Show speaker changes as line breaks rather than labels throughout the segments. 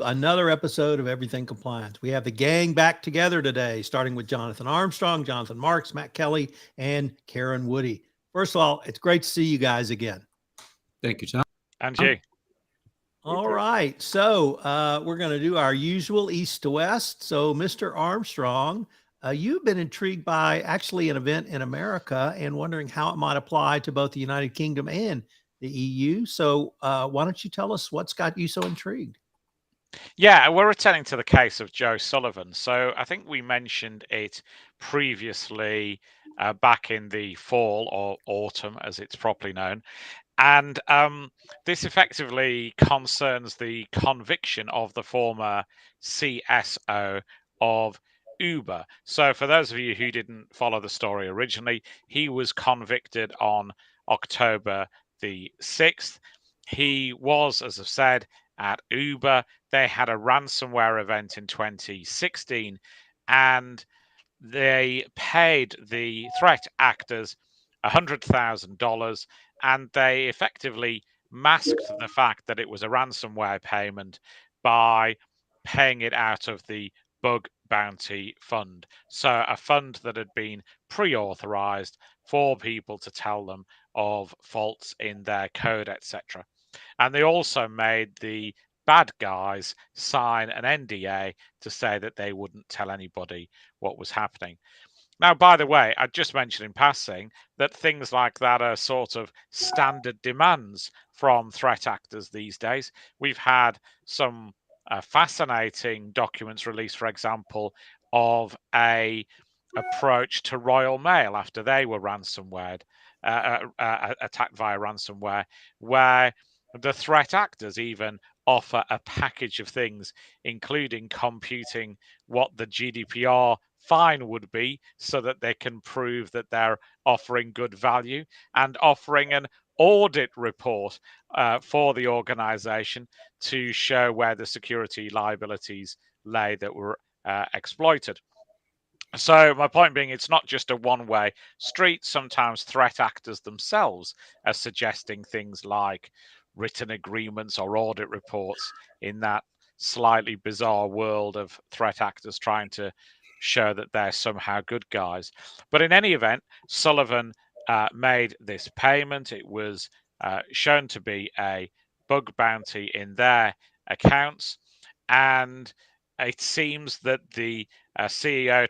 Another episode of Everything Compliance. We have the gang back together today, starting with Jonathan Armstrong, Jonathan Marks, Matt Kelly, and Karen Woody. First of all, it's great to see you guys again.
Thank you, Tom.
And you.
All right. So we're going to do our usual east to west. So, Mr. Armstrong, you've been intrigued by actually an event in America and wondering how it might apply to both the United Kingdom and the EU. So, why don't you tell us what's got you so intrigued?
Yeah, we're returning to the case of Joe Sullivan. So I think we mentioned it previously back in the fall or autumn, as it's properly known. And this effectively concerns the conviction of the former CSO of Uber. So, for those of you who didn't follow the story originally, he was convicted on October the 6th. He was, as I've said, at Uber. They had a ransomware event in 2016 and they paid the threat actors $100,000 and they effectively masked the fact that it was a ransomware payment by paying it out of the bug bounty fund. So, a fund that had been pre authorized for people to tell them of faults in their code, etc. And they also made the bad guys sign an NDA to say that they wouldn't tell anybody what was happening. Now, by the way, I just mentioned in passing that things like that are sort of standard demands from threat actors these days. We've had some fascinating documents released, for example, of a approach to Royal Mail after they were ransomware attacked via ransomware, where the threat actors even offer a package of things, including computing what the GDPR fine would be so that they can prove that they're offering good value and offering an audit report for the organization to show where the security liabilities lay that were exploited. So, my point being, it's not just a one way street. Sometimes threat actors themselves are suggesting things like written agreements or audit reports in that slightly bizarre world of threat actors trying to show that they're somehow good guys. But in any event, Sullivan made this payment. It was shown to be a bug bounty in their accounts. And it seems that the CEO,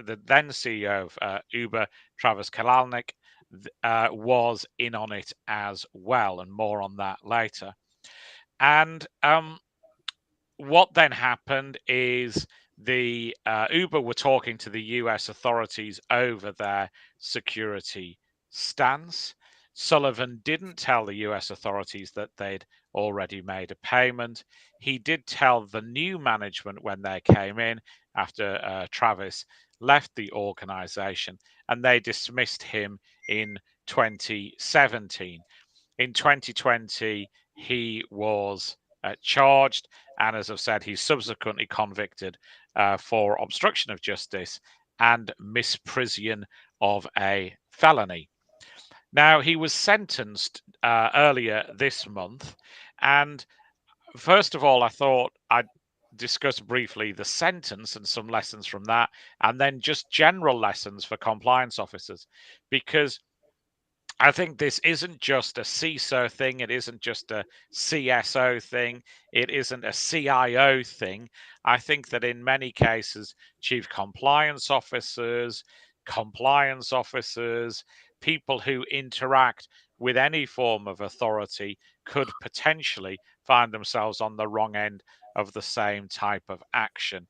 the then CEO of Uber, Travis Kalanick, was in on it as well, and more on that later. And what then happened is the Uber were talking to the US authorities over their security stance. Sullivan didn't tell the US authorities that they'd already made a payment. He did tell the new management when they came in after Travis left the organization, and they dismissed him in 2017. In 2020, he was charged, and as I've said, he's subsequently convicted for obstruction of justice and misprision of a felony. Now, he was sentenced earlier this month, and first of all, I thought I'd discuss briefly the sentence and some lessons from that, and then just general lessons for compliance officers, because I think this isn't just a CISO thing. It isn't just a CSO thing. It isn't a CIO thing. I think that in many cases, chief compliance officers, people who interact with any form of authority could potentially find themselves on the wrong end of the same type of action.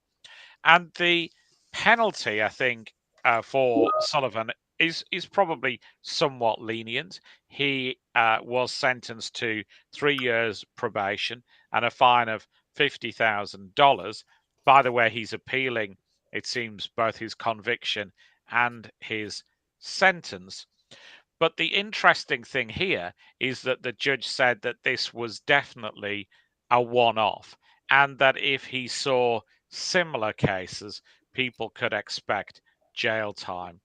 And the penalty, I think, for Sullivan is probably somewhat lenient. He was sentenced to 3 years probation and a fine of $50,000. By the way, he's appealing, it seems, both his conviction and his sentence. But the interesting thing here is that the judge said that this was definitely a one off, and that if he saw similar cases, people could expect jail time.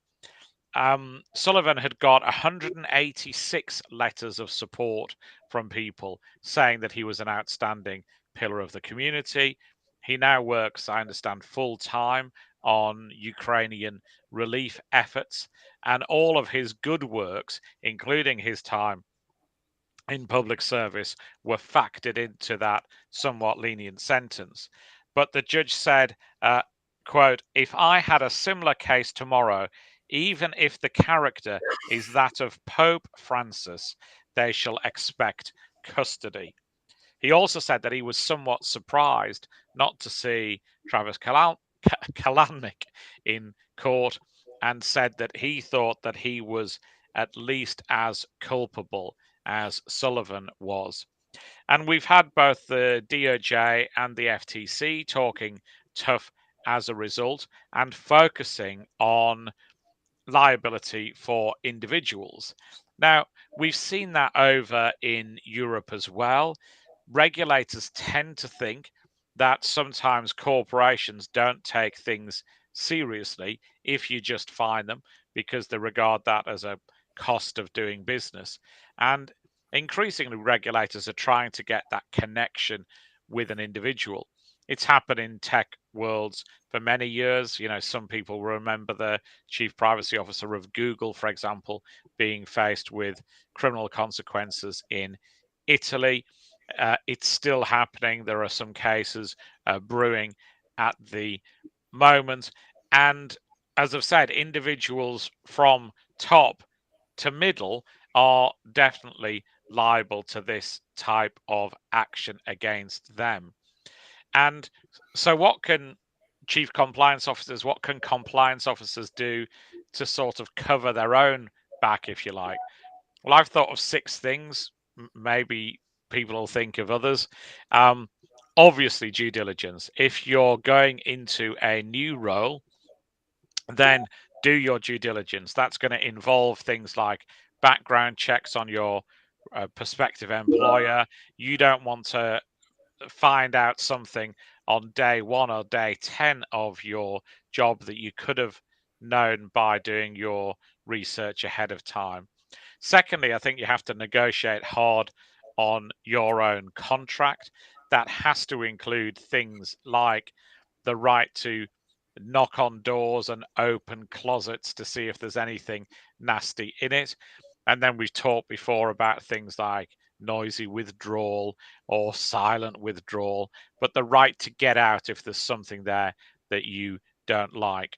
Sullivan had got 186 letters of support from people saying that he was an outstanding pillar of the community. He now works, I understand, full time on Ukrainian relief efforts, and all of his good works, including his time in public service, were factored into that somewhat lenient sentence. But the judge said, quote, if I had a similar case tomorrow, even if the character is that of Pope Francis, they shall expect custody. He also said that he was somewhat surprised not to see Travis Kalanick in court, and said that he thought that he was at least as culpable as Sullivan was. And we've had both the DOJ and the FTC talking tough as a result and focusing on liability for individuals. Now, we've seen that over in Europe as well. Regulators tend to think that sometimes corporations don't take things seriously if you just fine them, because they regard that as a cost of doing business. And increasingly, regulators are trying to get that connection with an individual. It's happened in tech worlds for many years. You know, some people remember the chief privacy officer of Google, for example, being faced with criminal consequences in Italy. It's still happening. There are some cases brewing at the moment. And as I've said, individuals from top to middle are definitely liable to this type of action against them. And so, what can chief compliance officers, what can compliance officers do to sort of cover their own back, if you like? Well, I've thought of 6 things. Maybe people will think of others. Obviously, due diligence. If you're going into a new role, then do your due diligence. That's going to involve things like background checks on your prospective employer. You don't want to find out something on day 1 or day 10 of your job that you could have known by doing your research ahead of time. Secondly, I think you have to negotiate hard on your own contract. That has to include things like the right to knock on doors and open closets to see if there's anything nasty in it. And then we've talked before about things like noisy withdrawal or silent withdrawal, but the right to get out if there's something there that you don't like.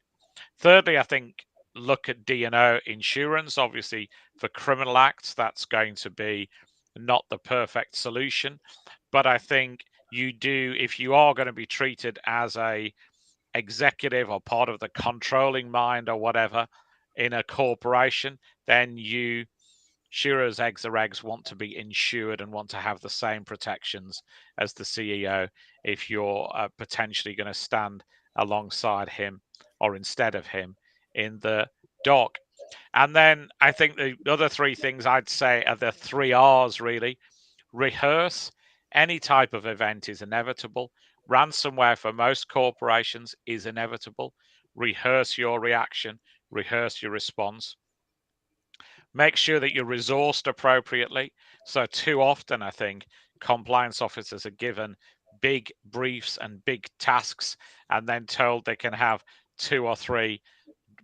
Thirdly, I think look at D&O insurance. Obviously, for criminal acts, that's going to be not the perfect solution. But I think you do, if you are going to be treated as a executive or part of the controlling mind or whatever in a corporation, then you, sure as eggs are eggs, want to be insured and want to have the same protections as the CEO if you're potentially going to stand alongside him or instead of him in the dock. And then I think the other 3 things I'd say are the 3 R's really. Rehearse. Any type of event is inevitable. Ransomware for most corporations is inevitable. Rehearse your reaction, rehearse your response. Make sure that you're resourced appropriately. So, too often, I think compliance officers are given big briefs and big tasks and then told they can have 2 or 3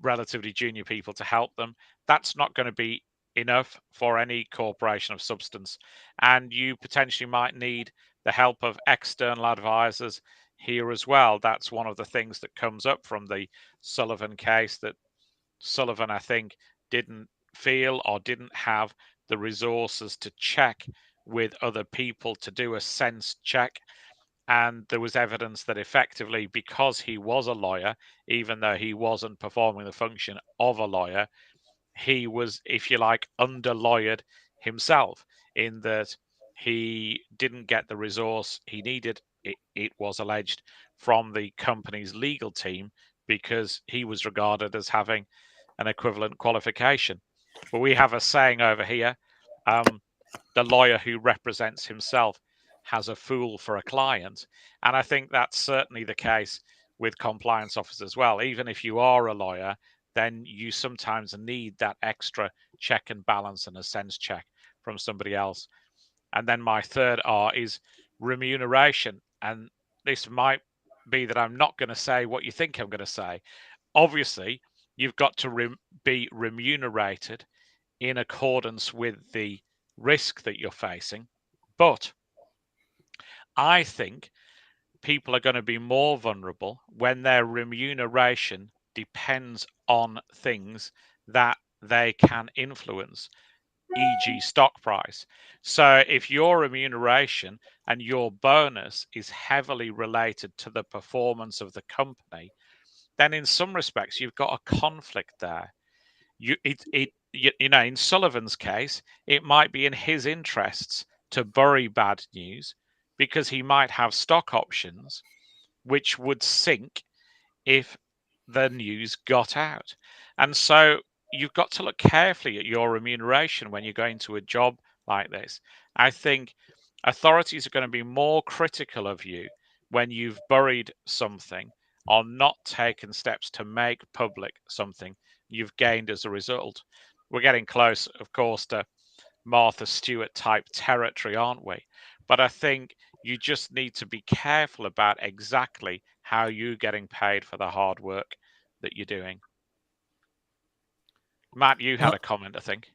relatively junior people to help them. That's not going to be enough for any corporation of substance. And you potentially might need the help of external advisors here as well. That's one of the things that comes up from the Sullivan case, that Sullivan, I think, didn't feel or didn't have the resources to check with other people to do a sense check. And there was evidence that effectively, because he was a lawyer, even though he wasn't performing the function of a lawyer, he was, if you like, under-lawyered himself, in that he didn't get the resource he needed, it was alleged, from the company's legal team, because he was regarded as having an equivalent qualification. But we have a saying over here, the lawyer who represents himself has a fool for a client. And I think that's certainly the case with compliance officers as well. Even if you are a lawyer, then you sometimes need that extra check and balance and a sense check from somebody else. And then my third R is remuneration, and this might be that I'm not going to say what you think I'm going to say. Obviously, you've got to be remunerated in accordance with the risk that you're facing. But I think people are going to be more vulnerable when their remuneration depends on things that they can influence, e.g., stock price. So if your remuneration and your bonus is heavily related to the performance of the company, then in some respects you've got a conflict there. In Sullivan's case, it might be in his interests to bury bad news because he might have stock options which would sink if the news got out. And so you've got to look carefully at your remuneration when you're going to a job like this. I think authorities are going to be more critical of you when you've buried something or not taken steps to make public something you've gained as a result. We're getting close, of course, to Martha Stewart type territory, aren't we? But I think you just need to be careful about exactly how you're getting paid for the hard work that you're doing. Matt, you had a comment, I think.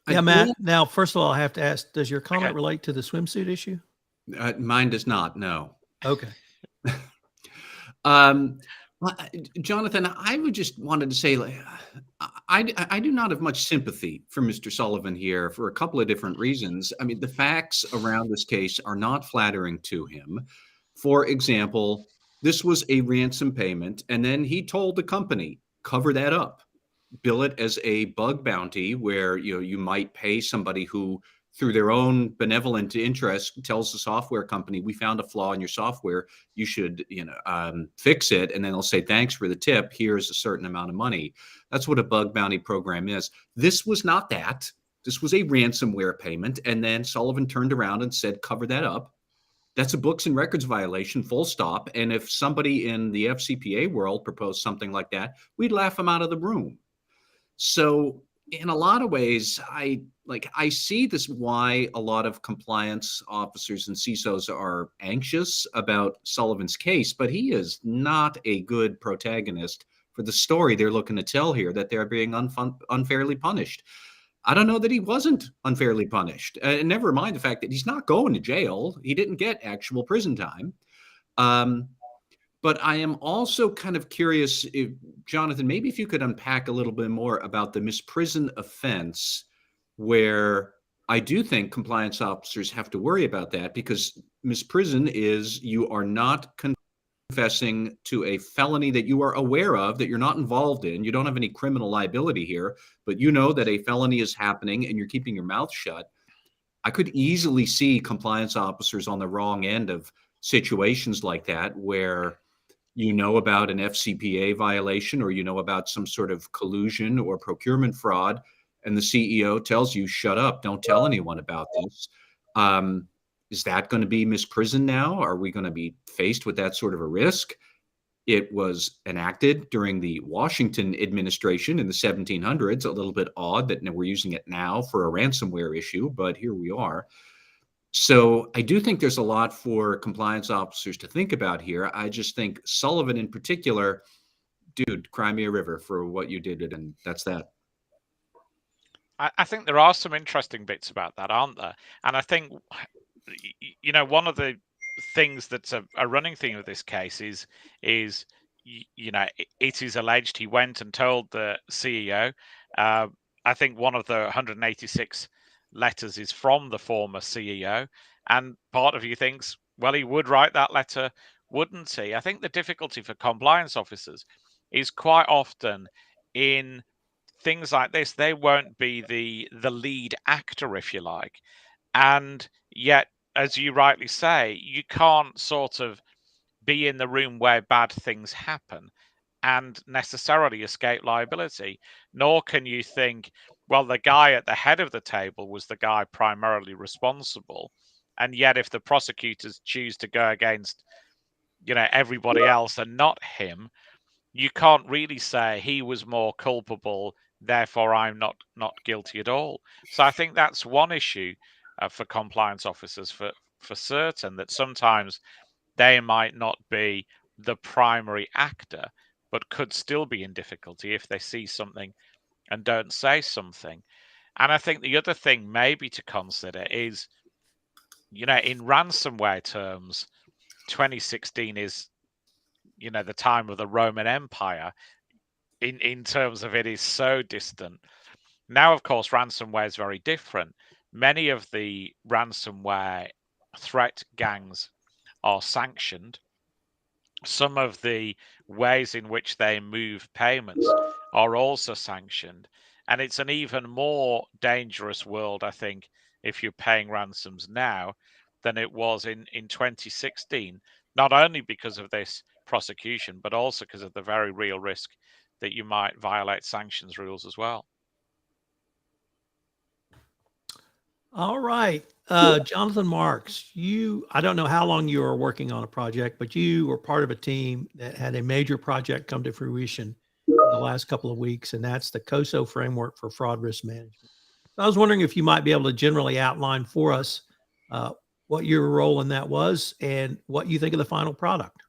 Yeah, Matt. Now, first of all, I have to ask, does your comment relate to the swimsuit issue?
Mine does not, no.
Okay.
Jonathan, I would just wanted to say, I do not have much sympathy for Mr. Sullivan here for a couple of different reasons. I mean, the facts around this case are not flattering to him. For example, this was a ransom payment, and then he told the company, cover that up, bill it as a bug bounty where you might pay somebody who, through their own benevolent interest, tells the software company, we found a flaw in your software, you should fix it, and then they'll say, thanks for the tip, here's a certain amount of money. That's what a bug bounty program is. This was not that. This was a ransomware payment, and then Sullivan turned around and said, cover that up. That's a books and records violation, full stop. And if somebody in the FCPA world proposed something like that, we'd laugh them out of the room. So in a lot of ways, I see this why a lot of compliance officers and CISOs are anxious about Sullivan's case, but he is not a good protagonist for the story they're looking to tell here, that they're being unfairly punished. I don't know that he wasn't unfairly punished. And never mind the fact that he's not going to jail. He didn't get actual prison time. But I am also kind of curious, Jonathan, maybe if you could unpack a little bit more about the misprison offense, where I do think compliance officers have to worry about that, because misprison is you are not confessing to a felony that you are aware of, that you're not involved in. You don't have any criminal liability here, but you know that a felony is happening and you're keeping your mouth shut. I could easily see compliance officers on the wrong end of situations like that, where you know about an FCPA violation, or you know about some sort of collusion or procurement fraud, and the CEO tells you, shut up, don't tell anyone about this. Is that going to be misprison now? Are we going to be faced with that sort of a risk? It was enacted during the Washington administration in the 1700s. A little bit odd that we're using it now for a ransomware issue, but here we are. So I do think there's a lot for compliance officers to think about here. I just think Sullivan in particular, dude, cry me a river for what you did, and that's that.
I think there are some interesting bits about that, aren't there? And I think, one of the things that's a running theme of this case is it is alleged he went and told the CEO. I think one of the 186 letters is from the former CEO, and part of you thinks, well, he would write that letter, wouldn't he? I think the difficulty for compliance officers is quite often in things like this, they won't be the lead actor, if you like, and yet, as you rightly say, you can't sort of be in the room where bad things happen and necessarily escape liability, nor can you think, well, the guy at the head of the table was the guy primarily responsible, and yet if the prosecutors choose to go against everybody else and not him, you can't really say he was more culpable, therefore I'm not guilty at all. So I think that's one issue for compliance officers, for for certain that sometimes they might not be the primary actor, but could still be in difficulty if they see something and don't say something. And I think the other thing maybe to consider is, in ransomware terms, 2016 is, the time of the Roman Empire. In terms of it is so distant. Now, of course, ransomware is very different. Many of the ransomware threat gangs are sanctioned. Some of the ways in which they move payments are also sanctioned. And it's an even more dangerous world, I think, if you're paying ransoms now than it was in 2016, not only because of this prosecution, but also because of the very real risk that you might violate sanctions rules as well.
All right. Jonathan Marks, I don't know how long you were working on a project, but you were part of a team that had a major project come to fruition in the last couple of weeks, and that's the COSO framework for fraud risk management. So I was wondering if you might be able to generally outline for us what your role in that was and what you think of the final product.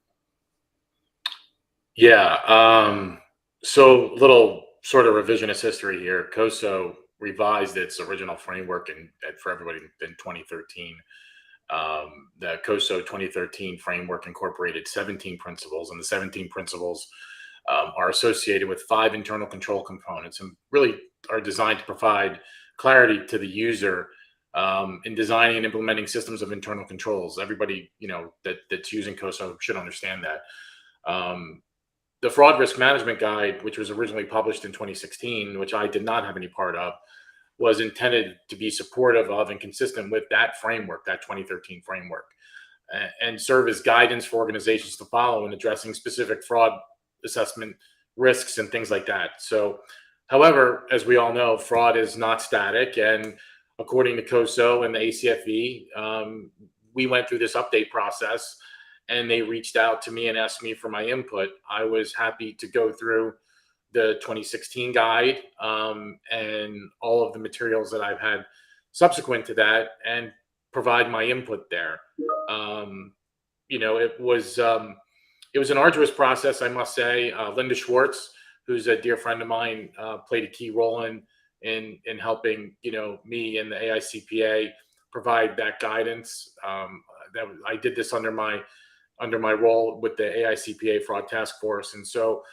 Yeah. So little sort of revisionist history here. COSO revised its original framework for everybody in 2013. The COSO 2013 framework incorporated 17 principles, and the 17 principles are associated with 5 internal control components and really are designed to provide clarity to the user in designing and implementing systems of internal controls. Everybody, that's using COSO should understand that. The Fraud Risk Management Guide, which was originally published in 2016, which I did not have any part of, was intended to be supportive of and consistent with that framework, that 2013 framework, and serve as guidance for organizations to follow in addressing specific fraud assessment risks and things like that. So, however, as we all know, fraud is not static. And according to COSO and the ACFE, we went through this update process, and they reached out to me and asked me for my input. I was happy to go through the 2016 guide and all of the materials that I've had subsequent to that and provide my input there. It was an arduous process, I must say. Linda Schwartz, who's a dear friend of mine, played a key role in helping me and the AICPA provide that guidance. I did this under my role with the AICPA Fraud Task Force. And so,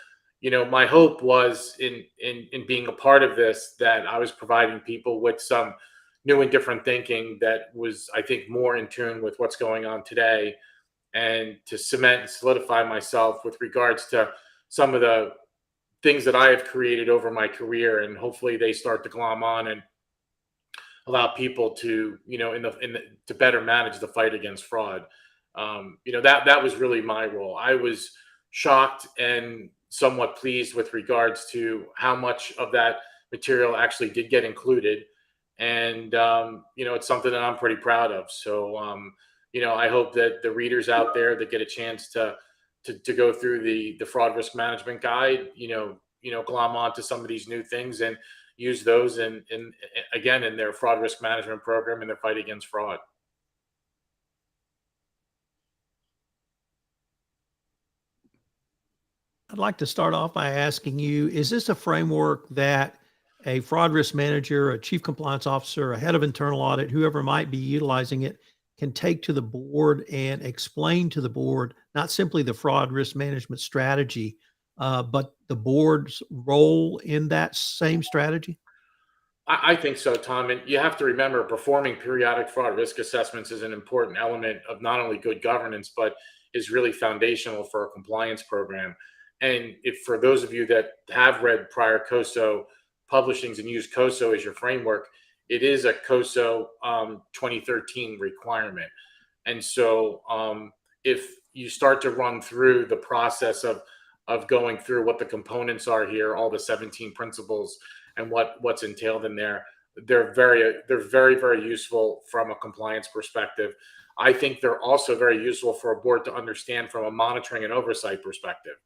my hope was in being a part of this, that I was providing people with some new and different thinking that was, I think, more in tune with what's going on today, and to cement and solidify myself with regards to some of the things that I have created over my career. And hopefully they start to glom on and allow people to, to better manage the fight against fraud. That was really my role. I was shocked and somewhat pleased with regards to how much of that material actually did get included. And, it's something that I'm pretty proud of. So, I hope that the readers out there that get a chance to go through the Fraud Risk Management Guide, glom onto some of these new things and use those in their fraud risk management program and their fight against fraud.
I'd like to start off by asking you, is this a framework that a fraud risk manager, a chief compliance officer, a head of internal audit, whoever might be utilizing it, can take to the board and explain to the board, not simply the fraud risk management strategy, but the board's role in that same strategy?
I think so, Tom. And you have to remember, performing periodic fraud risk assessments is an important element of not only good governance, but is really foundational for a compliance program. And if for those of you that have read prior COSO publishings and use COSO as your framework, it is a COSO 2013 requirement. And so if you start to run through the process of going through what the components are here, all the 17 principles and what's entailed in there, they're very, very useful from a compliance perspective. I think they're also very useful for a board to understand from a monitoring and oversight perspective.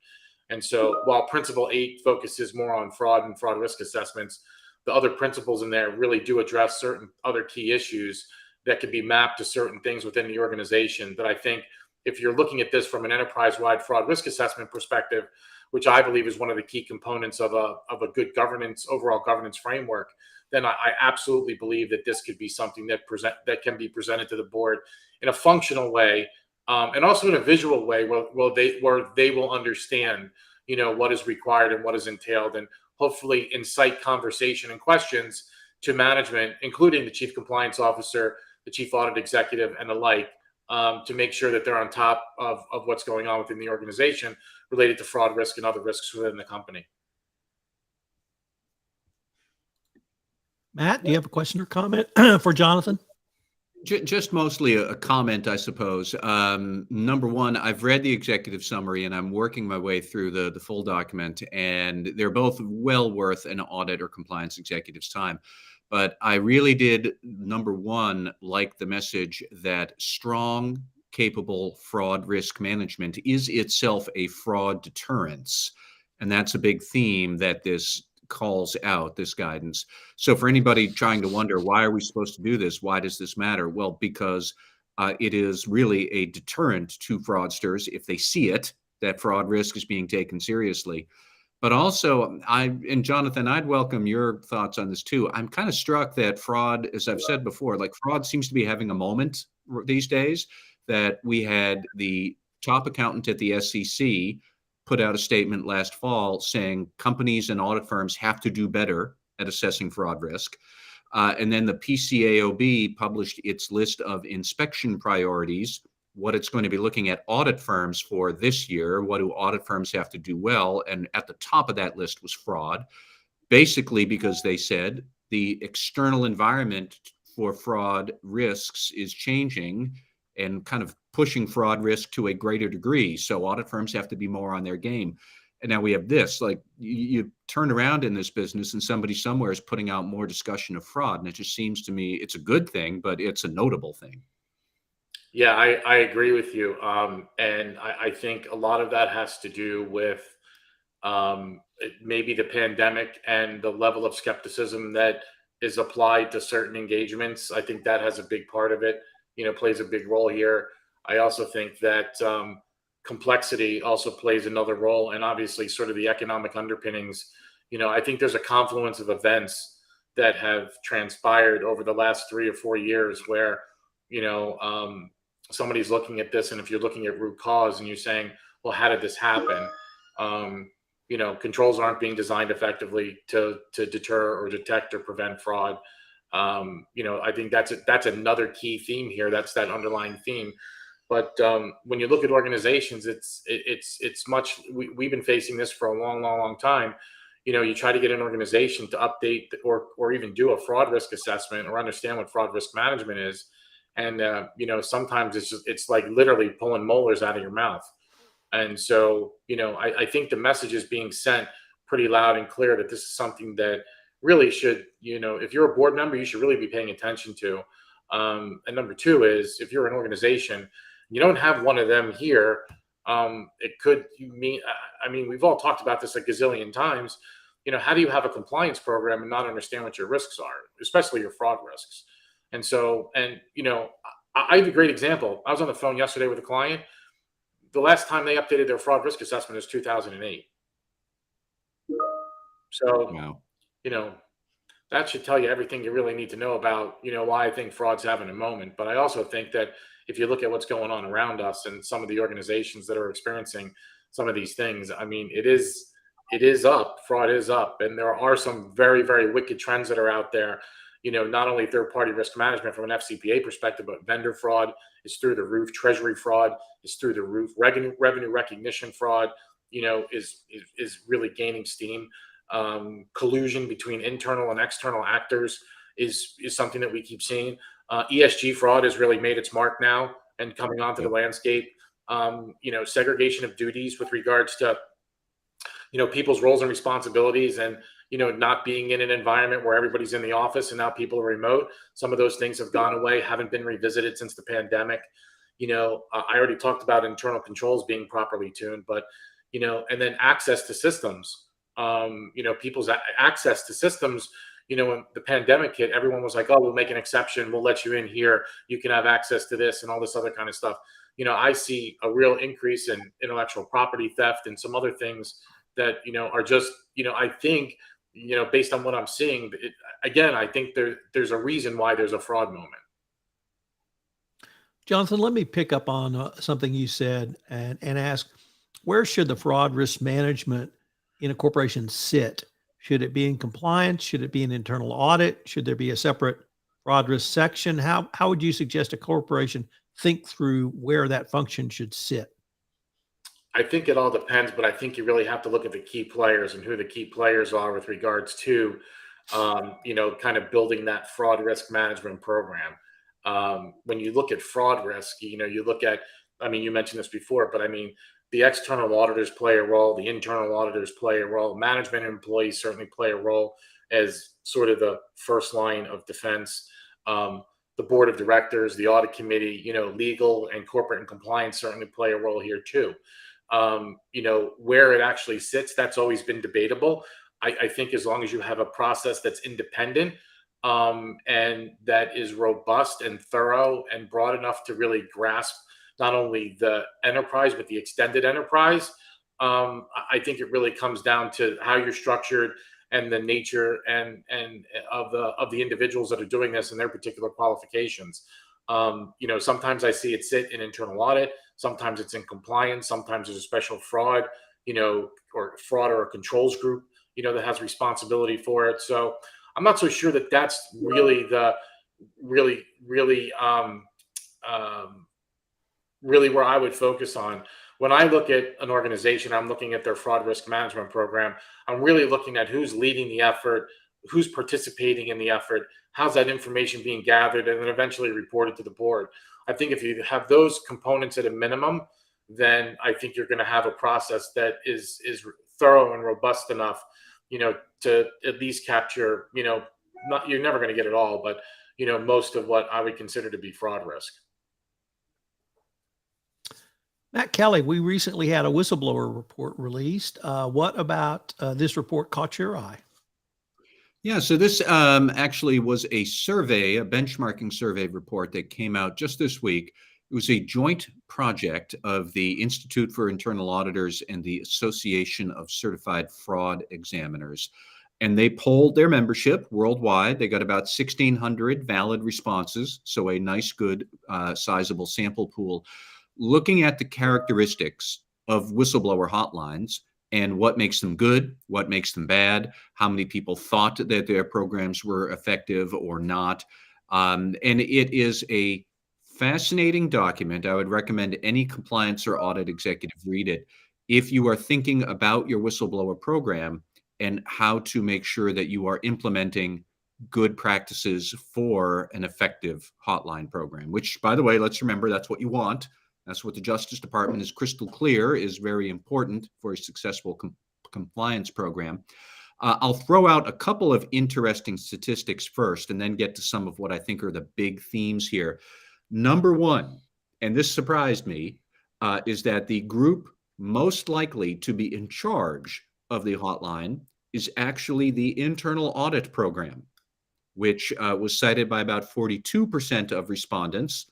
And so while Principle 8 focuses more on fraud and fraud risk assessments, the other principles in there really do address certain other key issues that can be mapped to certain things within the organization. That I think if you're looking at this from an enterprise-wide fraud risk assessment perspective, which I believe is one of the key components of a good governance, overall governance framework, then I absolutely believe that this could be something that can be presented to the board in a functional way, and also in a visual way where they will understand, what is required and what is entailed, and hopefully incite conversation and questions to management, including the chief compliance officer, the chief audit executive, and the like, to make sure that they're on top of what's going on within the organization related to fraud risk and other risks within the company.
Matt, do you have a question or comment for Jonathan?
Just mostly a comment, I suppose. Number one, I've read the executive summary and I'm working my way through the full document, and they're both well worth an audit or compliance executive's time. But I really did, number one, like the message that strong, capable fraud risk management is itself a fraud deterrence. And that's a big theme that this calls out, this guidance. So for anybody trying to wonder, why are we supposed to do this? Why does this matter? Well, because it is really a deterrent to fraudsters if they see it, that fraud risk is being taken seriously. But also, and Jonathan, I'd welcome your thoughts on this too. I'm kind of struck that fraud, as I've said before, like fraud seems to be having a moment these days, that we had the top accountant at the SEC put out a statement last fall saying companies and audit firms have to do better at assessing fraud risk. And then the PCAOB published its list of inspection priorities, what it's going to be looking at audit firms for this year. What do audit firms have to do well? And at the top of that list was fraud, basically because they said the external environment for fraud risks is changing and kind of pushing fraud risk to a greater degree. So audit firms have to be more on their game. And now we have this, like you turn around in this business and somebody somewhere is putting out more discussion of fraud. And it just seems to me it's a good thing, but it's a notable thing.
Yeah, I agree with you. And I think a lot of that has to do with maybe the pandemic and the level of skepticism that is applied to certain engagements. I think that has a big part of it, plays a big role here. I also think that complexity also plays another role, and obviously sort of the economic underpinnings. I think there's a confluence of events that have transpired over the last 3 or 4 years where, somebody's looking at this, and if you're looking at root cause and you're saying, well, how did this happen? Controls aren't being designed effectively to deter or detect or prevent fraud. I think that's another key theme here. That's that underlying theme. But when you look at organizations, it's much. We've been facing this for a long time. You try to get an organization to update or even do a fraud risk assessment or understand what fraud risk management is, and sometimes it's like literally pulling molars out of your mouth. And so I think the message is being sent pretty loud and clear that this is something that really should, if you're a board member, you should really be paying attention to. And number two is, if you're an organization, you don't have one of them here. It could mean, we've all talked about this a gazillion times. How do you have a compliance program and not understand what your risks are, especially your fraud risks? And so, I have a great example. I was on the phone yesterday with a client. The last time they updated their fraud risk assessment is 2008. So,
Wow.
That should tell you everything you really need to know about, why I think fraud's having a moment. But I also think that if you look at what's going on around us and some of the organizations that are experiencing some of these things, it is up. Fraud is up. And there are some very, very wicked trends that are out there. Not only third-party risk management from an FCPA perspective, but vendor fraud is through the roof. Treasury fraud is through the roof. Revenue recognition fraud, is really gaining steam. Collusion between internal and external actors is something that we keep seeing. ESG fraud has really made its mark now and coming onto the landscape. Segregation of duties with regards to, people's roles and responsibilities, and not being in an environment where everybody's in the office and now people are remote. Some of those things have gone away, haven't been revisited since the pandemic. I already talked about internal controls being properly tuned, but, and then access to systems. People's access to systems, when the pandemic hit, everyone was like, oh, we'll make an exception. We'll let you in here. You can have access to this and all this other kind of stuff. I see a real increase in intellectual property theft and some other things that, are just, I think, based on what I'm seeing, again, I think there's a reason why there's a fraud moment.
Jonathan, let me pick up on something you said and ask, where should the fraud risk management in a corporation sit? Should it be in compliance? Should it be an internal audit? Should there be a separate fraud risk section? How would you suggest a corporation think through where that function should sit?
I think it all depends, but I think you really have to look at the key players and who the key players are with regards to, kind of building that fraud risk management program. When you look at fraud risk, you look at, you mentioned this before, but the external auditors play a role, the internal auditors play a role, management employees certainly play a role as sort of the first line of defense. The board of directors, the audit committee, legal and corporate and compliance certainly play a role here too. Where it actually sits, that's always been debatable. I think as long as you have a process that's independent, and that is robust and thorough and broad enough to really grasp not only the enterprise, but the extended enterprise, I think it really comes down to how you're structured and the nature and of the individuals that are doing this and their particular qualifications. Sometimes I see it sit in internal audit, sometimes it's in compliance, sometimes there's a special fraud, or fraud or a controls group, that has responsibility for it. So I'm not so sure that that's really really where I would focus on. When I look at an organization, I'm looking at their fraud risk management program. I'm really looking at who's leading the effort, who's participating in the effort, how's that information being gathered, and then eventually reported to the board. I think if you have those components at a minimum, then I think you're going to have a process that is thorough and robust enough, to at least capture, you're never going to get it all, but, most of what I would consider to be fraud risk.
Matt Kelly, we recently had a whistleblower report released. What about this report caught your eye?
Yeah, so this actually was a survey, a benchmarking survey report that came out just this week. It was a joint project of the Institute for Internal Auditors and the Association of Certified Fraud Examiners. And they polled their membership worldwide. They got about 1,600 valid responses, so a nice, good, sizable sample pool, looking at the characteristics of whistleblower hotlines and what makes them good, what makes them bad, how many people thought that their programs were effective or not. And it is a fascinating document. I would recommend any compliance or audit executive read it if you are thinking about your whistleblower program and how to make sure that you are implementing good practices for an effective hotline program, which, by the way, let's remember that's what you want. That's what the Justice Department is crystal clear is very important for a successful compliance program. I'll throw out a couple of interesting statistics first and then get to some of what I think are the big themes here. Number one, and this surprised me, is that the group most likely to be in charge of the hotline is actually the internal audit program, which was cited by about 42% of respondents.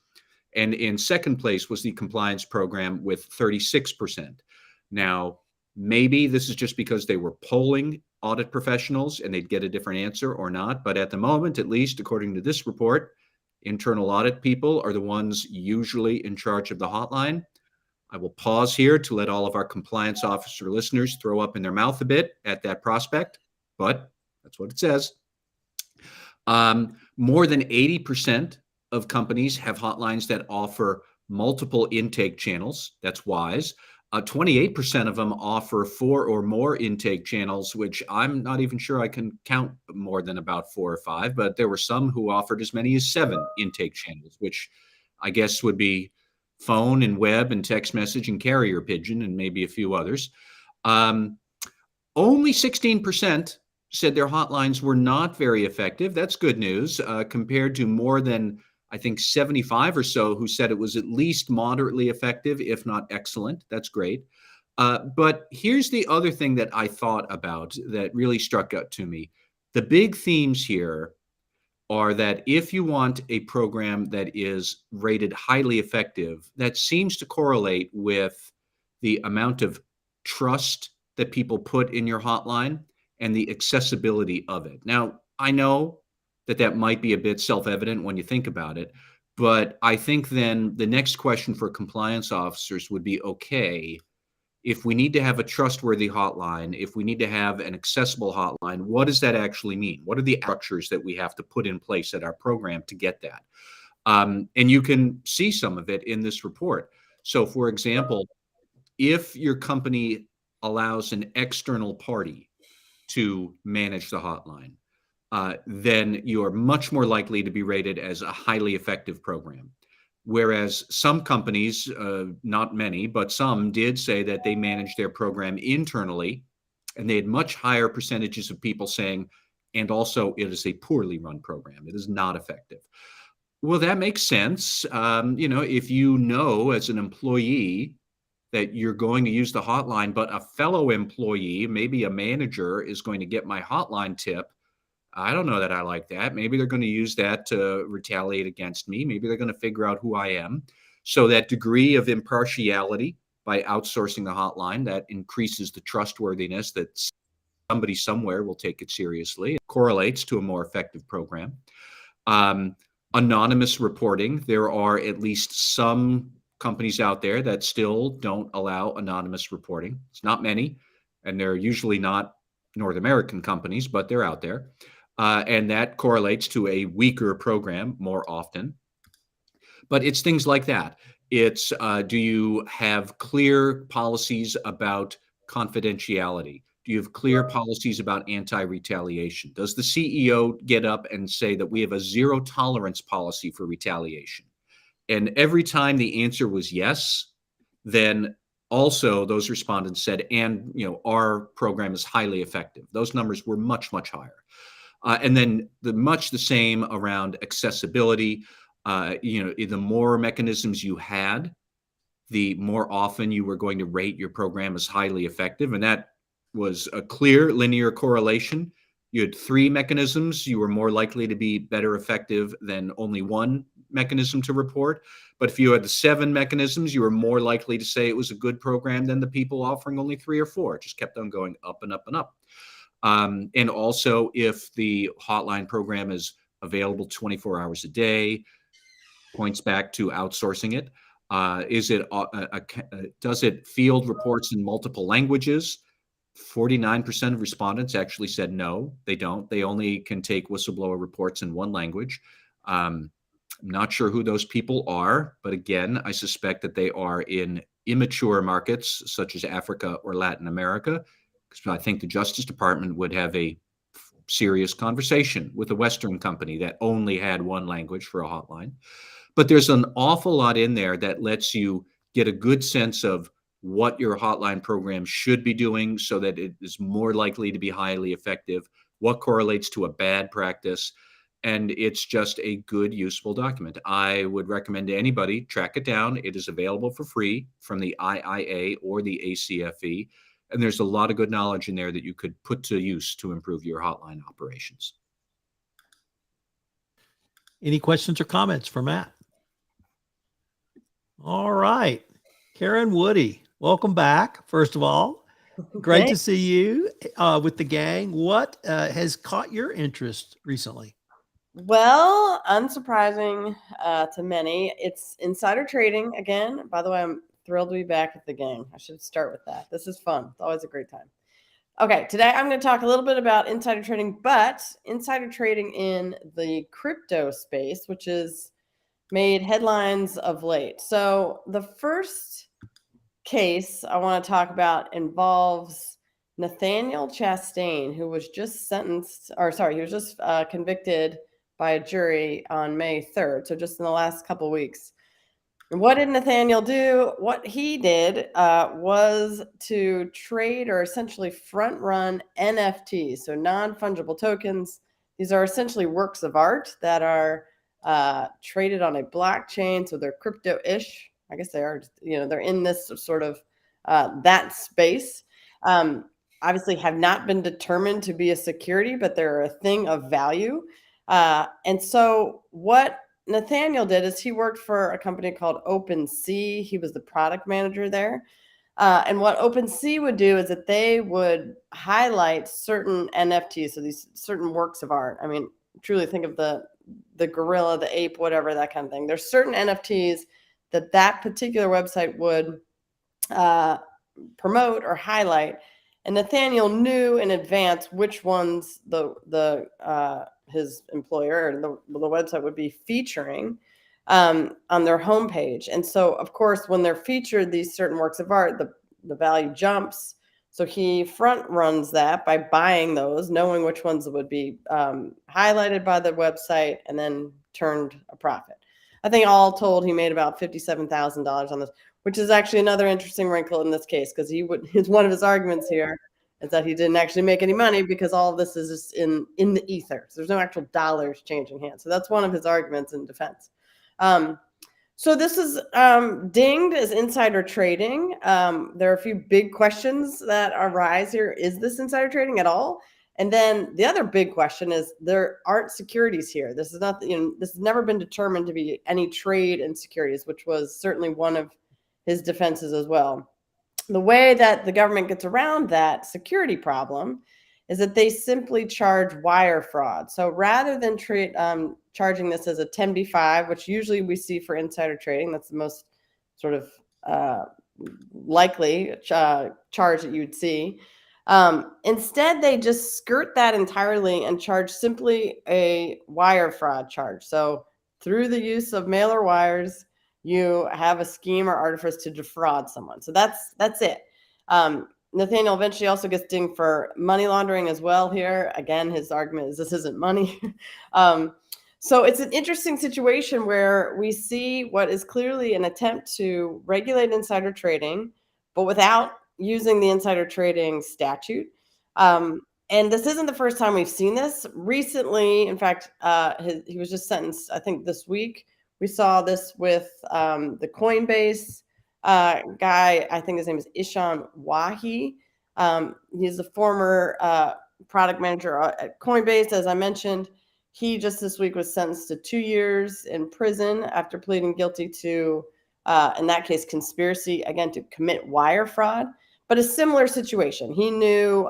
And in second place was the compliance program with 36%. Now, maybe this is just because they were polling audit professionals and they'd get a different answer or not. But at the moment, at least according to this report, internal audit people are the ones usually in charge of the hotline. I will pause here to let all of our compliance officer listeners throw up in their mouth a bit at that prospect, but that's what it says. More than 80% of companies have hotlines that offer multiple intake channels. That's wise. 28% of them offer 4 or more intake channels, which I'm not even sure I can count more than about 4 or 5, but there were some who offered as many as 7 intake channels, which I guess would be phone and web and text message and carrier pigeon and maybe a few others. Only 16% said their hotlines were not very effective. That's good news, compared to more than, I think, 75 or so who said it was at least moderately effective, if not excellent. That's great. But here's the other thing that I thought about that really struck out to me. The big themes here are that if you want a program that is rated highly effective, that seems to correlate with the amount of trust that people put in your hotline and the accessibility of it. Now, I know that that might be a bit self-evident when you think about it, but I think then the next question for compliance officers would be, okay, if we need to have a trustworthy hotline, if we need to have an accessible hotline, what does that actually mean? What are the structures that we have to put in place at our program to get that? And you can see some of it in this report. So, for example, if your company allows an external party to manage the hotline, then you're much more likely to be rated as a highly effective program. Whereas some companies, not many, but some did say that they managed their program internally, and they had much higher percentages of people saying, and also it is a poorly run program. It is not effective. Well, that makes sense. If you know as an employee that you're going to use the hotline, but a fellow employee, maybe a manager, is going to get my hotline tip, I don't know that I like that. Maybe they're going to use that to retaliate against me. Maybe they're going to figure out who I am. So that degree of impartiality by outsourcing the hotline, that increases the trustworthiness that somebody somewhere will take it seriously. It correlates to a more effective program. Anonymous reporting. There are at least some companies out there that still don't allow anonymous reporting. It's not many, and they're usually not North American companies, but they're out there. And that correlates to a weaker program more often. But it's things like that. It's do you have clear policies about confidentiality? Do you have clear policies about anti-retaliation? Does the CEO get up and say that we have a zero tolerance policy for retaliation? And every time the answer was yes, then also those respondents said, and our program is highly effective. Those numbers were much, much higher. And then much the same around accessibility. The more mechanisms you had, the more often you were going to rate your program as highly effective. And that was a clear linear correlation. You had 3 mechanisms, you were more likely to be better effective than only one mechanism to report. But if you had the 7 mechanisms, you were more likely to say it was a good program than the people offering only 3 or 4. It just kept on going up and up and up. And also, if the hotline program is available 24 hours a day, points back to outsourcing it. Does it field reports in multiple languages? 49% of respondents actually said no, they don't. They only can take whistleblower reports in one language. I'm not sure who those people are, but again, I suspect that they are in immature markets such as Africa or Latin America, because I think the Justice Department would have a serious conversation with a Western company that only had one language for a hotline. But there's an awful lot in there that lets you get a good sense of what your hotline program should be doing so that it is more likely to be highly effective, what correlates to a bad practice. And it's just a good, useful document. I would recommend to anybody, track it down. It is available for free from the IIA or the ACFE. And there's a lot of good knowledge in there that you could put to use to improve your hotline operations.
Any questions or comments for Matt? All right. Karen Woody, welcome back. First of all, great to see you with the gang. What has caught your interest recently?
Well, unsurprising to many, it's insider trading again. By the way, I'm thrilled to be back with the gang. I should start with that. This is fun. It's always a great time. Okay, today I'm going to talk a little bit about insider trading, but insider trading in the crypto space, which has made headlines of late. So the first case I want to talk about involves Nathaniel Chastain, who was just convicted by a jury on May 3rd. So just in the last couple of weeks. And what did Nathaniel do? What he did was to trade or essentially front run NFTs, so non-fungible tokens. These are essentially works of art that are traded on a blockchain. So they're crypto-ish. I guess they are, they're in this sort of that space. obviously have not been determined to be a security, but they're a thing of value. And so what Nathaniel did is he worked for a company called OpenSea. He was the product manager there. And what OpenSea would do is that they would highlight certain NFTs, so these certain works of art. I mean, truly think of the gorilla, the ape, whatever, that kind of thing. There's certain NFTs that particular website would promote or highlight, and Nathaniel knew in advance which ones his employer or the website would be featuring on their homepage. And so, of course, when they're featured these certain works of art, the value jumps. So he front runs that by buying those, knowing which ones would be highlighted by the website, and then turned a profit. I think all told, he made about $57,000 on this, which is actually another interesting wrinkle in this case, because one of his arguments here is that he didn't actually make any money because all of this is just in the ether. So there's no actual dollars changing hands. So that's one of his arguments in defense. So this is dinged as insider trading. There are a few big questions that arise here. Is this insider trading at all? And then the other big question is, there aren't securities here. This is not, this has never been determined to be any trade in securities, which was certainly one of his defenses as well. The way that the government gets around that security problem is that they simply charge wire fraud. So rather than charging this as a 10b5, which usually we see for insider trading, that's the most sort of likely charge that you would see. Instead, they just skirt that entirely and charge simply a wire fraud charge. So through the use of mail or wires, you have a scheme or artifice to defraud someone. So that's it. Nathaniel eventually also gets dinged for money laundering as well here. Again, his argument is this isn't money. So it's an interesting situation where we see what is clearly an attempt to regulate insider trading, but without using the insider trading statute. And this isn't the first time we've seen this. Recently, in fact, he was just sentenced, I think this week. We saw this with the Coinbase guy. I think his name is Ishan Wahi. He's the former product manager at Coinbase, as I mentioned. He just this week was sentenced to 2 years in prison after pleading guilty to, in that case, conspiracy, again, to commit wire fraud. But a similar situation. He knew,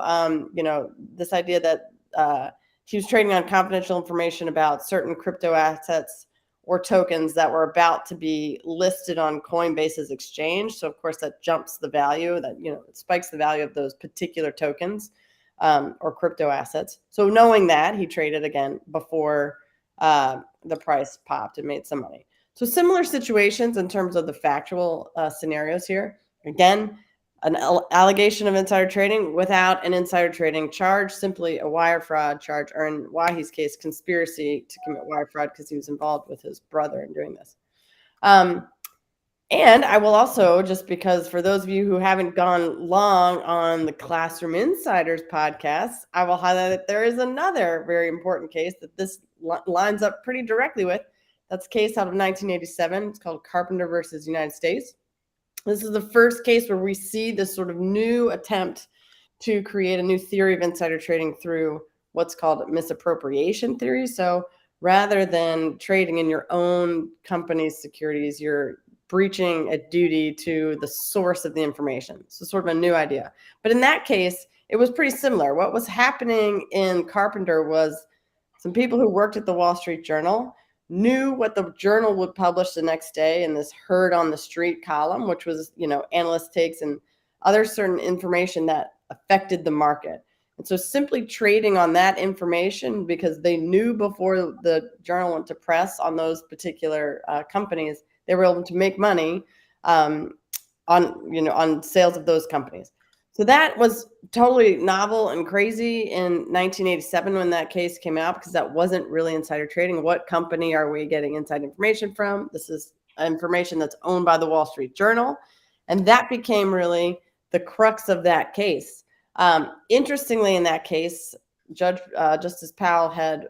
this idea that he was trading on confidential information about certain crypto assets or tokens that were about to be listed on Coinbase's exchange. So, of course, that jumps the value, it spikes the value of those particular tokens or crypto assets. So knowing that, he traded again before the price popped and made some money. So similar situations in terms of the factual scenarios here. Again, an allegation of insider trading without an insider trading charge, simply a wire fraud charge, or in Wahi's case, conspiracy to commit wire fraud because he was involved with his brother in doing this. And I will also, just because for those of you who haven't gone long on the Classroom Insiders podcast, I will highlight that there is another very important case that this lines up pretty directly with. That's a case out of 1987. It's called Carpenter versus United States. This is the first case where we see this sort of new attempt to create a new theory of insider trading through what's called misappropriation theory. So rather than trading in your own company's securities, you're breaching a duty to the source of the information. So sort of a new idea. But in that case, it was pretty similar. What was happening in Carpenter was some people who worked at the Wall Street Journal knew what the journal would publish the next day in this herd on the street column, which was, analyst takes and other certain information that affected the market. And so simply trading on that information, because they knew before the journal went to press on those particular companies, they were able to make money on sales of those companies. So that was totally novel and crazy in 1987 when that case came out, because that wasn't really insider trading. What company are we getting inside information from? This is information that's owned by the Wall Street Journal. And that became really the crux of that case. Interestingly, in that case, Justice Powell had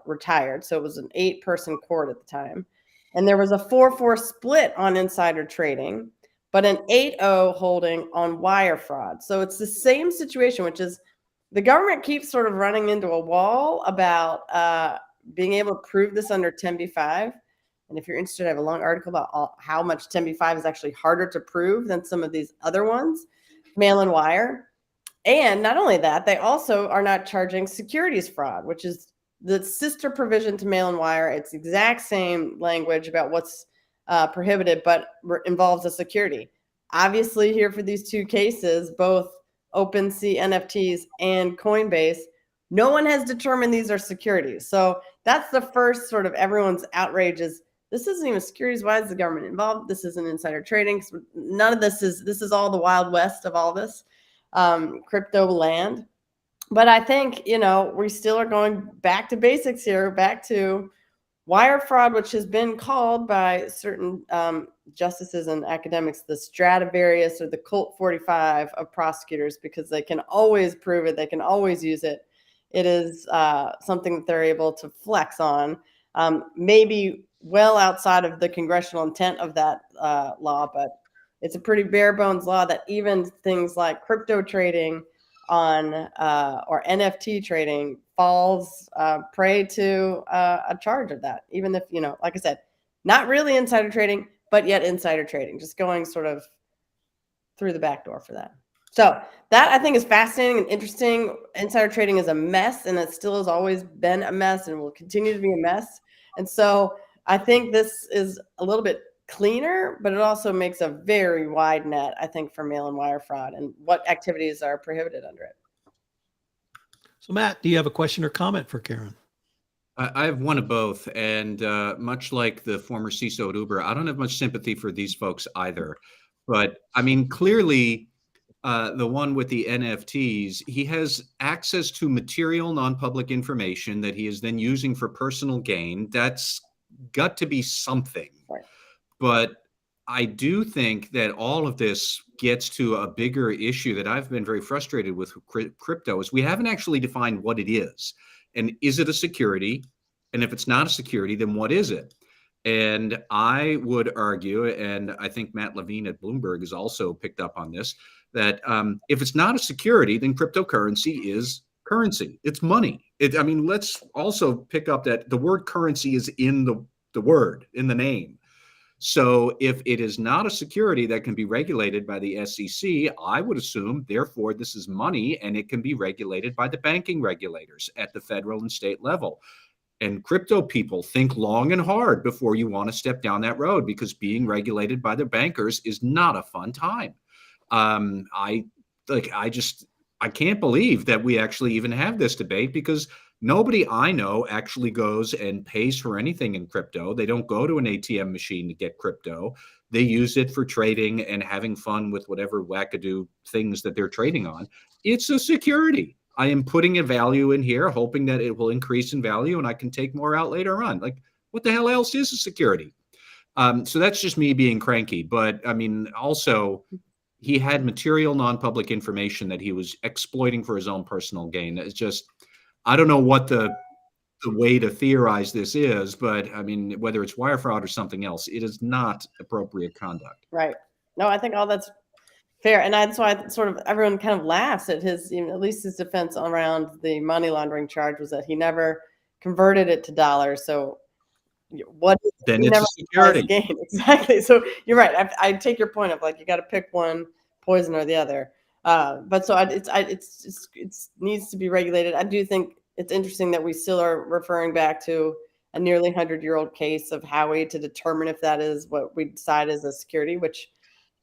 retired. So it was an 8-person court at the time. And there was a 4-4 split on insider trading. but an 8-0 holding on wire fraud. So it's the same situation, which is the government keeps sort of running into a wall about being able to prove this under 10b-5. And if you're interested, I have a long article about how much 10b-5 is actually harder to prove than some of these other ones, mail and wire. And not only that, they also are not charging securities fraud, which is the sister provision to mail and wire. It's the exact same language about what's prohibited, but involves a security. Obviously, here for these two cases, both OpenSea NFTs and Coinbase, no one has determined these are securities. So that's the first sort of everyone's outrage is this isn't even securities. Why is the government involved? This isn't insider trading. None of this is all the Wild West of all this crypto land. But I think, we still are going back to basics here, back to wire fraud, which has been called by certain justices and academics the Stradivarius or the Colt 45 of prosecutors, because they can always prove it. They can always use it. It is something that they're able to flex on, maybe well outside of the congressional intent of that law, but it's a pretty bare bones law that even things like crypto trading on or NFT trading falls prey to a charge of that, even if, like I said, not really insider trading, but yet insider trading, just going sort of through the back door for that. So that I think is fascinating and interesting. Insider trading is a mess, and it still has always been a mess and will continue to be a mess. And so I think this is a little bit cleaner, but it also makes a very wide net, I think, for mail and wire fraud and what activities are prohibited under it.
So Matt, do you have a question or comment for Karen?
I have one of both. And much like the former CISO at Uber, I don't have much sympathy for these folks either. But I mean, clearly, the one with the NFTs, he has access to material non-public information that he is then using for personal gain. That's got to be something.
Right.
But I do think that all of this gets to a bigger issue that I've been very frustrated with crypto is we haven't actually defined what it is. And is it a security? And if it's not a security, then what is it? And I would argue, and I think Matt Levine at Bloomberg has also picked up on this, that if it's not a security, then cryptocurrency is currency. It's money. Let's also pick up that the word currency is in the word, in the name. So if it is not a security that can be regulated by the SEC, I would assume, therefore, this is money and it can be regulated by the banking regulators at the federal and state level. And crypto people, think long and hard before you want to step down that road, because being regulated by the bankers is not a fun time. I can't believe that we actually even have this debate, because nobody I know actually goes and pays for anything in crypto. They don't go to an ATM machine to get crypto. They use it for trading and having fun with whatever wackadoo things that they're trading on. It's a security. I am putting a value in here, hoping that it will increase in value and I can take more out later on. Like, what the hell else is a security? So that's just me being cranky. But I mean, also, he had material non-public information that he was exploiting for his own personal gain. It's just, I don't know what the way to theorize this is, but I mean, whether it's wire fraud or something else, it is not appropriate conduct.
Right. No, I think all that's fair. And that's why sort of everyone kind of laughs at his, at least his defense around the money laundering charge was that he never converted it to dollars. So what is
then it's a security.
Exactly. So you're right. I take your point of like, you got to pick one poison or the other. But so it needs to be regulated. I do think it's interesting that we still are referring back to a nearly 100-year-old case of Howey to determine if that is what we decide is a security, which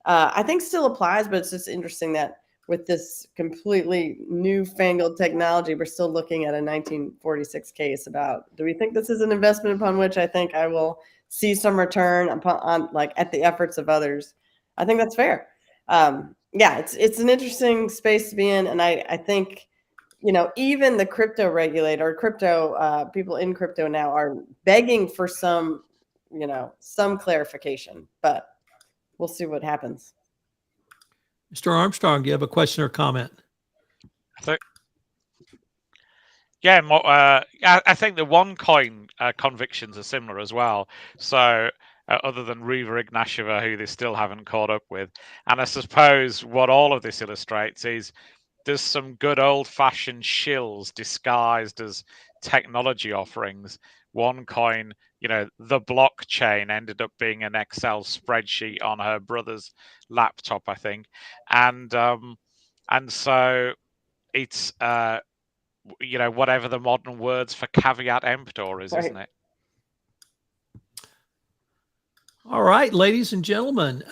I think still applies. But it's just interesting that with this completely newfangled technology, we're still looking at a 1946 case about, do we think this is an investment upon which I think I will see some return upon like at the efforts of others? I think that's fair. Yeah, it's an interesting space to be in. And I think, even the crypto regulator, crypto people in crypto now are begging for some clarification, but we'll see what happens.
Mr. Armstrong, do you have a question or comment?
I think the OneCoin convictions are similar as well. So other than Riva Ignasheva, who they still haven't caught up with. And I suppose what all of this illustrates is there's some good old-fashioned shills disguised as technology offerings. OneCoin, the blockchain ended up being an Excel spreadsheet on her brother's laptop, I think, and so it's whatever the modern words for caveat emptor is, isn't it?
All right, ladies and gentlemen,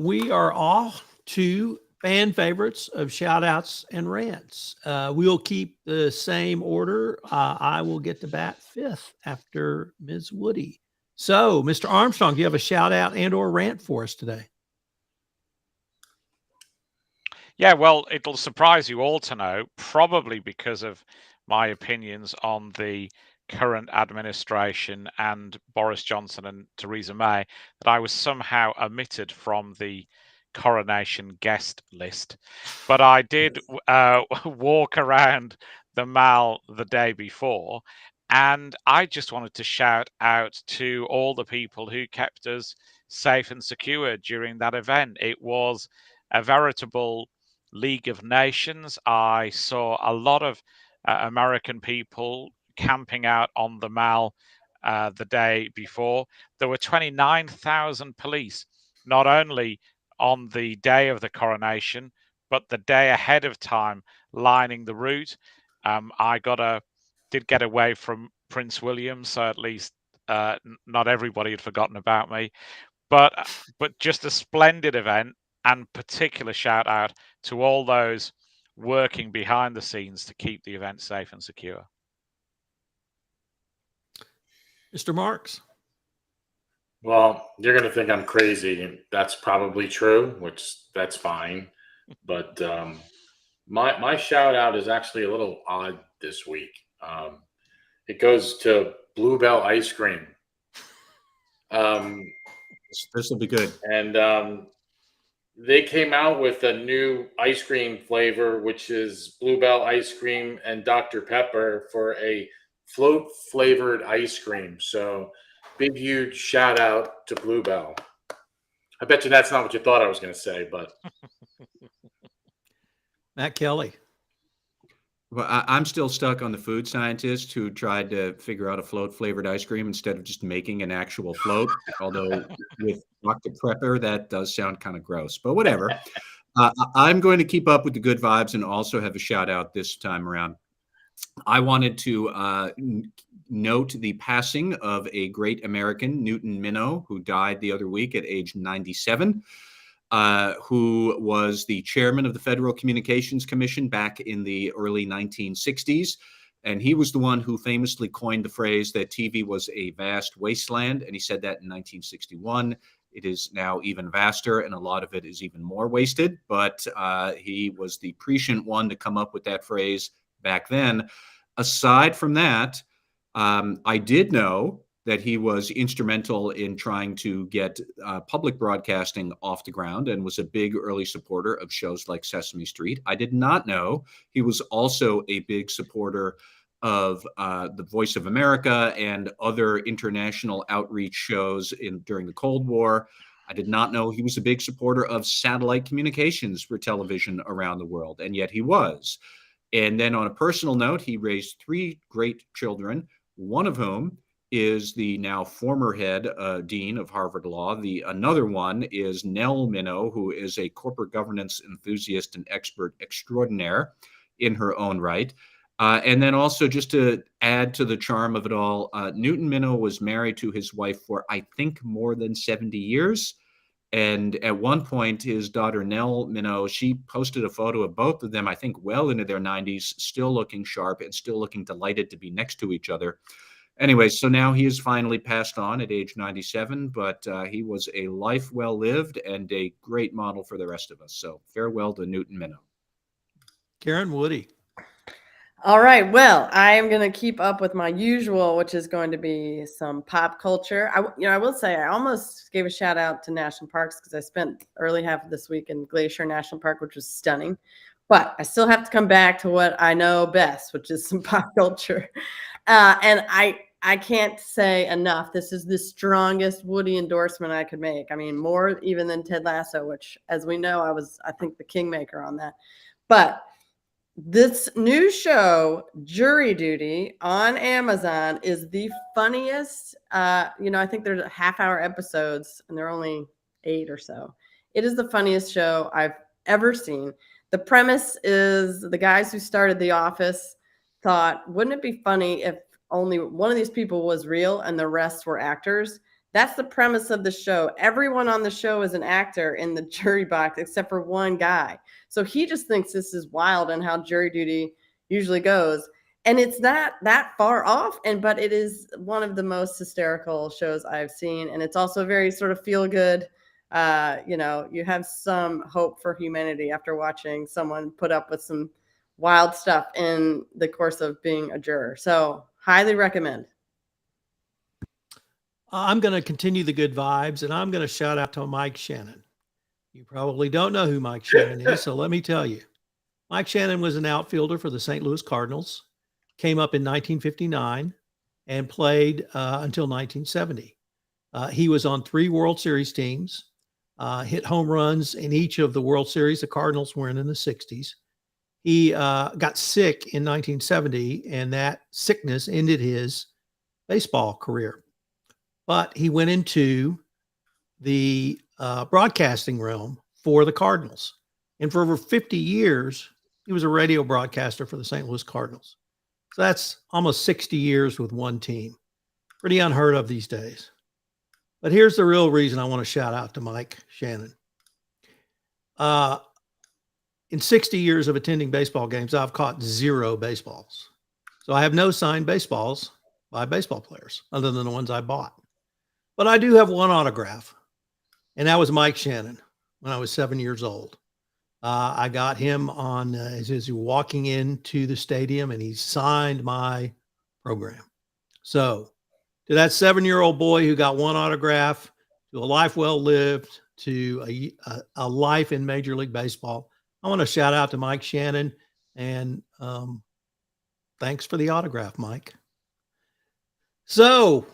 we are off to fan favorites of shout outs and rants. We'll keep the same order. I will get to bat fifth after Ms. Woody. So, Mr. Armstrong, do you have a shout out and or rant for us today?
Yeah, well, it'll surprise you all to know, probably because of my opinions on the current administration and Boris Johnson and Theresa May, that I was somehow omitted from the coronation guest list. But I did walk around the Mall the day before, and I just wanted to shout out to all the people who kept us safe and secure during that event. It was a veritable League of Nations. I saw a lot of American people camping out on the Mall the day before. There were 29,000 police, not only on the day of the coronation, but the day ahead of time, lining the route. I did get away from Prince William, so at least not everybody had forgotten about me. But just a splendid event, and particular shout out to all those working behind the scenes to keep the event safe and secure.
Mr. Marks.
Well, you're going to think I'm crazy, and that's probably true, that's fine. But my shout out is actually a little odd this week. It goes to Bluebell Ice Cream.
This will be good.
And they came out with a new ice cream flavor, which is Bluebell ice cream and Dr. Pepper for a float flavored ice cream. So big, huge shout out to Bluebell. I bet you that's not what you thought I was going to say, but.
Matt Kelly.
Well, I'm still stuck on the food scientist who tried to figure out a float flavored ice cream instead of just making an actual float. Although with Dr. Prepper, that does sound kind of gross, but whatever. I'm going to keep up with the good vibes and also have a shout out this time around. I wanted to note the passing of a great American, Newton Minow, who died the other week at age 97. Who was the chairman of the Federal Communications Commission back in the early 1960s. And he was the one who famously coined the phrase that TV was a vast wasteland. And he said that in 1961. It is now even vaster, and a lot of it is even more wasted. But he was the prescient one to come up with that phrase back then. Aside from that, I did know that he was instrumental in trying to get public broadcasting off the ground and was a big early supporter of shows like Sesame Street. I did not know he was also a big supporter of the Voice of America and other international outreach shows during the Cold War. I did not know he was a big supporter of satellite communications for television around the world, and yet he was. And then on a personal note, he raised 3 great children, one of whom is the now former head dean of Harvard Law. Another one is Nell Minow, who is a corporate governance enthusiast and expert extraordinaire in her own right. And then also, just to add to the charm of it all, Newton Minow was married to his wife for, I think, more than 70 years. And at one point, his daughter, Nell Minow, she posted a photo of both of them, I think, well into their 90s, still looking sharp and still looking delighted to be next to each other. Anyway, so now he has finally passed on at age 97, but he was a life well lived and a great model for the rest of us. So farewell to Newton Minow.
Karen Woody.
All right. Well, I am going to keep up with my usual, which is going to be some pop culture. I will say I almost gave a shout out to national parks because I spent the early half of this week in Glacier National Park, which was stunning. But I still have to come back to what I know best, which is some pop culture. And I I can't say enough. This is the strongest Woody endorsement I could make. I mean, more even than Ted Lasso, which, as we know, I think, the kingmaker on that. But this new show, Jury Duty, on Amazon is the funniest. I think there's half-hour episodes, and they're only 8 or so. It is the funniest show I've ever seen. The premise is the guys who started The Office thought, wouldn't it be funny if only one of these people was real and the rest were actors? That's the premise of the show. Everyone on the show is an actor in the jury box except for one guy. So he just thinks this is wild and how jury duty usually goes. And it's not that far off, but it is one of the most hysterical shows I've seen. And it's also very sort of feel good. You have some hope for humanity after watching someone put up with some wild stuff in the course of being a juror. So highly recommend.
I'm going to continue the good vibes, and I'm going to shout out to Mike Shannon. You probably don't know who Mike Shannon is, so let me tell you. Mike Shannon was an outfielder for the St. Louis Cardinals, came up in 1959, and played until 1970. He was on 3 World Series teams, hit home runs in each of the World Series the Cardinals were in the 60s. He got sick in 1970, and that sickness ended his baseball career. But he went into the broadcasting realm for the Cardinals. And for over 50 years, he was a radio broadcaster for the St. Louis Cardinals. So that's almost 60 years with one team. Pretty unheard of these days. But here's the real reason I want to shout out to Mike Shannon. In 60 years of attending baseball games, I've caught 0 baseballs. So I have no signed baseballs by baseball players other than the ones I bought. But I do have one autograph, and that was Mike Shannon when I was 7 years old. I got him on as he was walking into the stadium, and he signed my program. So to that 7-year-old boy who got one autograph, to a life well lived, to a life in Major League Baseball, I want to shout out to Mike Shannon, and thanks for the autograph, Mike. So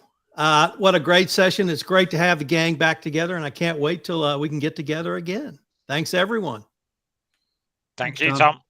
what a great session. It's great to have the gang back together, and I can't wait till we can get together again. Thanks, everyone.
Thank you, Tom.